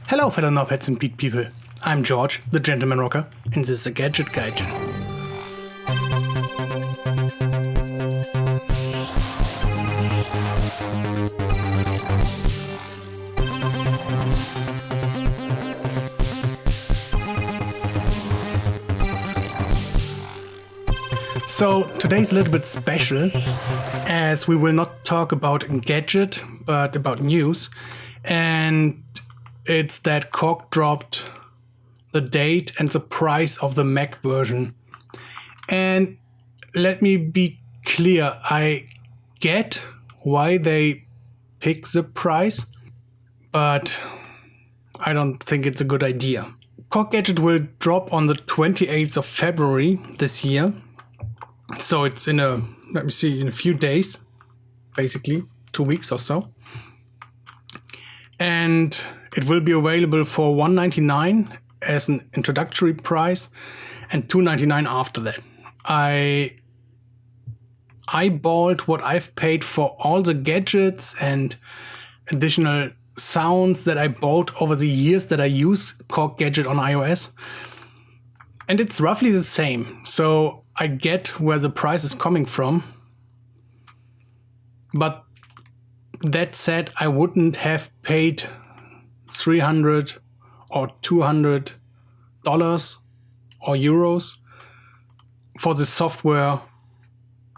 Hello fellow knobheads and beat people, I'm George, the Gentleman Rocker, and this is the Gadget Gaijin. So today's a little bit special, as we will not talk about Gadget, but about news, and it's that Korg dropped the date and the price of the Mac version. And let me be clear, I get why they pick the price, but I don't think it's a good idea. Korg Gadget will drop on the 28th of February this year. So it's in a few days, basically 2 weeks or so. And it will be available for $199 as an introductory price and $299 after that. I eyeballed what I've paid for all the gadgets and additional sounds that I bought over the years that I used Korg Gadget on iOS. And it's roughly the same. So I get where the price is coming from. But that said, I wouldn't have paid $300 or $200 or euros for the software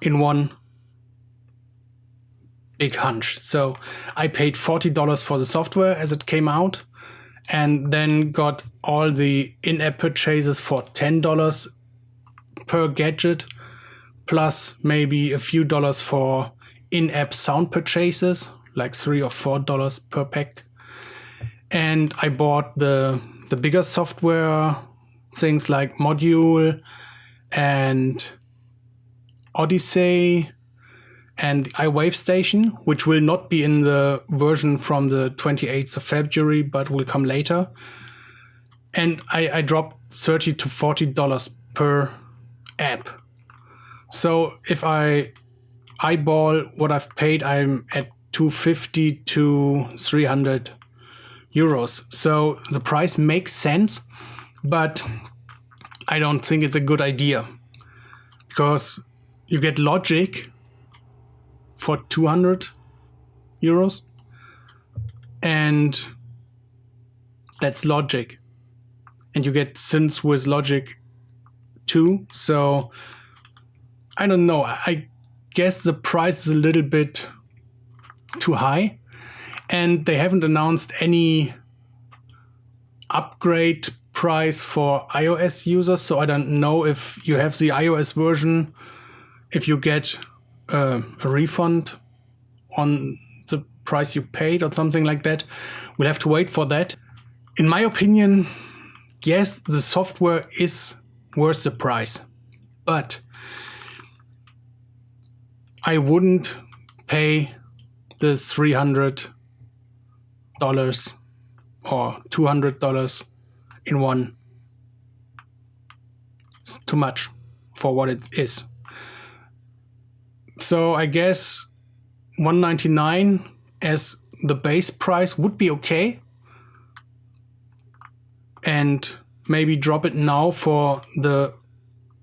in one big hunch. So I paid $40 for the software as it came out, and then got all the in-app purchases for $10 per gadget, plus maybe a few dollars for in-app sound purchases, like $3 or $4 per pack. And I bought the bigger software things like Module and Odyssey and iWave Station, which will not be in the version from the 28th of February, but will come later. And I dropped $30 to $40 per app. So if I eyeball what I've paid, I'm at $250 to $300. So the price makes sense, but I don't think it's a good idea, because you get Logic for €200, and that's Logic, and you get synths with Logic too. So I don't know, I guess the price is a little bit too high, and they haven't announced any upgrade price for iOS users, so I don't know if you have the iOS version, if you get a refund on the price you paid or something like that. We'll have to wait for that. In my opinion, yes, the software is worth the price, but I wouldn't pay the $300 or $200 in one. It's too much for what it is. So I guess $199 as the base price would be okay, and maybe drop it now for the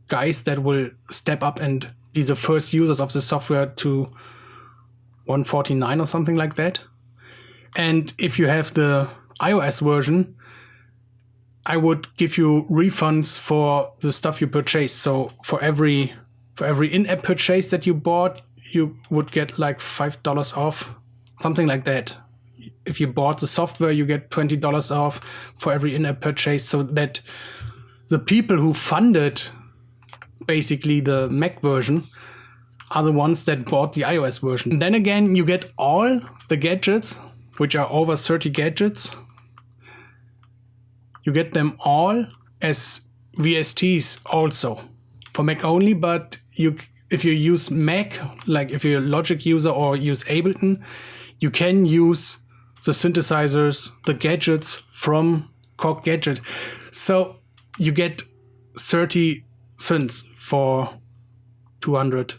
guys that will step up and be the first users of the software to $149 or something like that. And if you have the iOS version, I would give you refunds for the stuff you purchased. So for every in-app purchase that you bought, you would get like $5 off, something like that. If you bought the software, you get $20 off for every in-app purchase, so that the people who funded basically the Mac version are the ones that bought the iOS version. And then again, you get all the gadgets, which are over 30 gadgets. You get them all as VSTs also for Mac only, but if you use Mac, like if you're a Logic user or use Ableton, you can use the synthesizers, the gadgets from Korg Gadget. So you get 30 synths for $200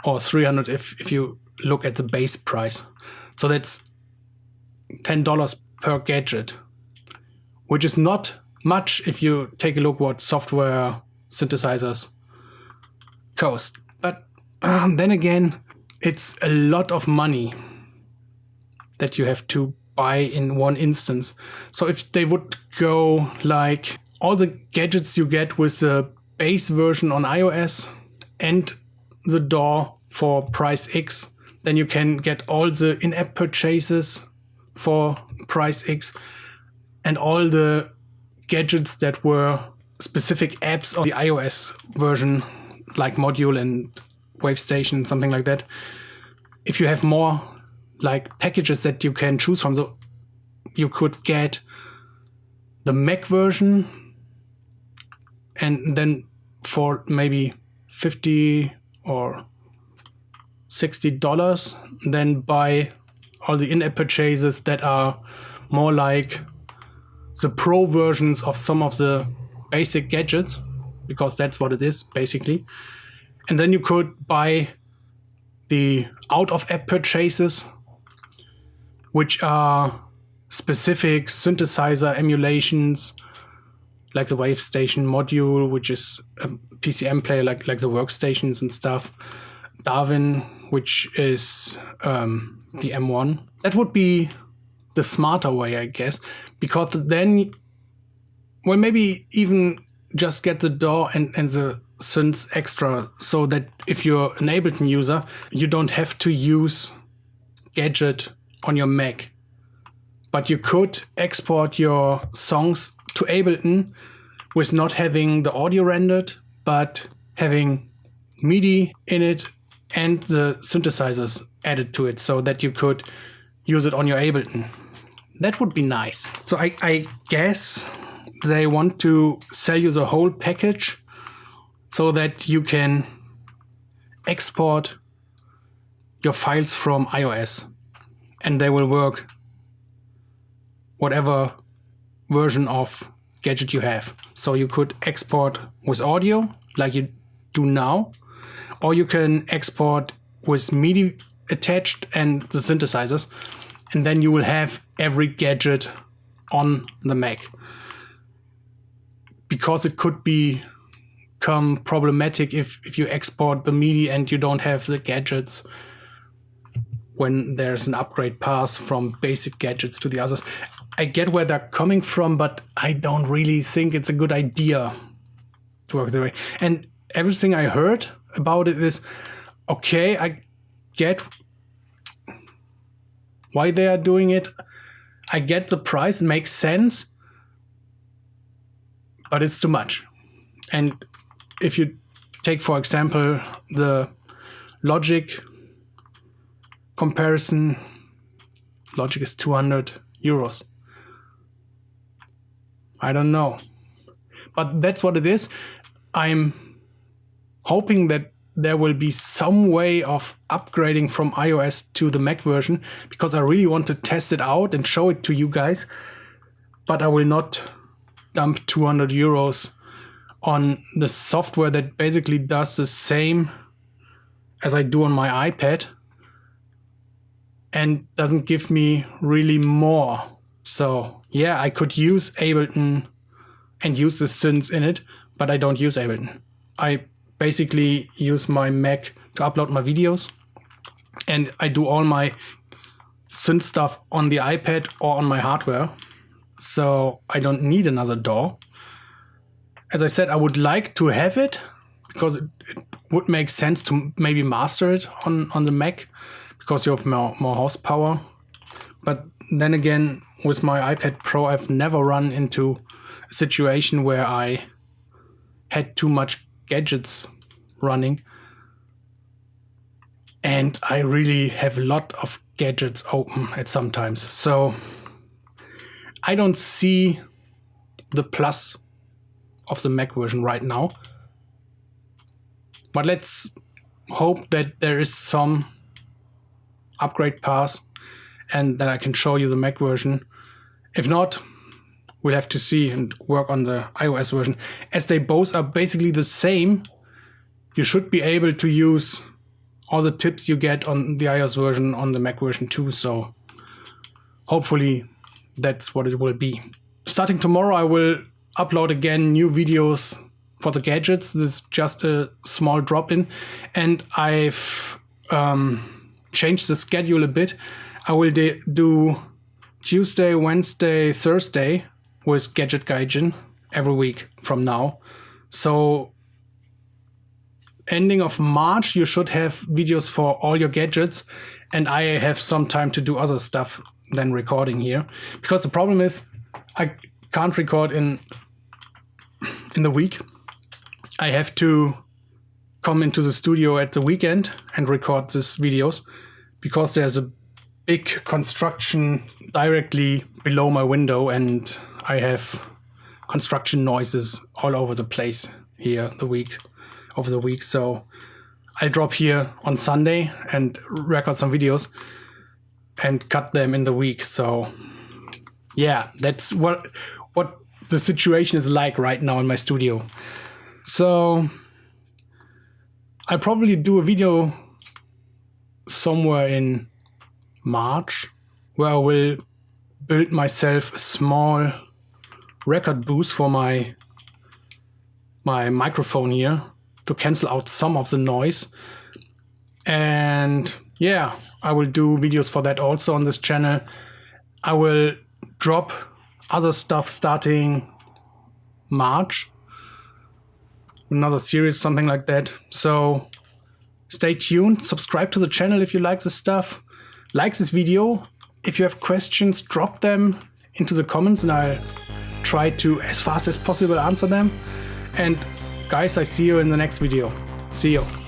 or $300 if you look at the base price. So that's $10 per gadget, which is not much if you take a look what software synthesizers cost. But then again, it's a lot of money that you have to buy in one instance. So if they would go like all the gadgets you get with the base version on iOS and the DAW for price X, then you can get all the in-app purchases for price X and all the gadgets that were specific apps on the iOS version, like Module and WaveStation and something like that. If you have more like packages that you can choose from, so you could get the Mac version and then for maybe $50 or $60, then buy all the in-app purchases that are more like the pro versions of some of the basic gadgets, because that's what it is basically. And then you could buy the out-of-app purchases, which are specific synthesizer emulations, like the WaveStation module, which is a PCM player like the workstations and stuff. Darwin, which is the M1. That would be the smarter way, I guess, because then, well, maybe even just get the DAW and the synths extra, so that if you're an Ableton user, you don't have to use Gadget on your Mac. But you could export your songs to Ableton with not having the audio rendered, but having MIDI in it and the synthesizers added to it, so that you could use it on your Ableton. That would be nice. So I guess they want to sell you the whole package so that you can export your files from iOS and they will work whatever version of Gadget you have. So you could export with audio like you do now, or you can export with MIDI attached and the synthesizers, and then you will have every gadget on the Mac. Because it could become problematic if you export the MIDI and you don't have the gadgets when there's an upgrade path from basic gadgets to the others. I get where they're coming from, but I don't really think it's a good idea to work that way. And everything I heard about it is, okay, I get why they are doing it. I get the price, makes sense, but it's too much. And if you take, for example, the Logic comparison, Logic is 200 euros. I don't know. But that's what it is. I'm hoping that there will be some way of upgrading from iOS to the Mac version, because I really want to test it out and show it to you guys. But I will not dump 200 euros on the software that basically does the same as I do on my iPad and doesn't give me really more. So yeah, I could use Ableton and use the synths in it, but I don't use Ableton. I basically use my Mac to upload my videos, and I do all my synth stuff on the iPad or on my hardware. So I don't need another DAW. As I said, I would like to have it because it would make sense to maybe master it on the Mac, because you have more horsepower. But then again, with my iPad Pro, I've never run into a situation where I had too much gadgets running. And I really have a lot of gadgets open at some times. So I don't see the plus of the Mac version right now. But let's hope that there is some upgrade path and that I can show you the Mac version. If not, we'll have to see and work on the iOS version. As they both are basically the same, you should be able to use all the tips you get on the iOS version on the Mac version too. So hopefully that's what it will be. Starting tomorrow, I will upload again new videos for the gadgets. This is just a small drop-in, and I've changed the schedule a bit. I will do Tuesday, Wednesday, Thursday with Gadget Gaijin every week from now. So ending of March, you should have videos for all your gadgets, and I have some time to do other stuff than recording here. Because the problem is I can't record in the week. I have to come into the studio at the weekend and record these videos because there's a big construction directly below my window, and I have construction noises all over the place here over the week. So I'll drop here on Sunday and record some videos and cut them in the week. So yeah, that's what the situation is like right now in my studio. So I'll probably do a video somewhere in March where I will build myself a small record booth for my microphone here to cancel out some of the noise. And yeah, I will do videos for that also on this channel. I will drop other stuff starting March, another series, something like that. So stay tuned, subscribe to the channel if you like this stuff, like this video. If you have questions, drop them into the comments and I'll try to, as fast as possible, answer them. And guys, I see you in the next video. See you.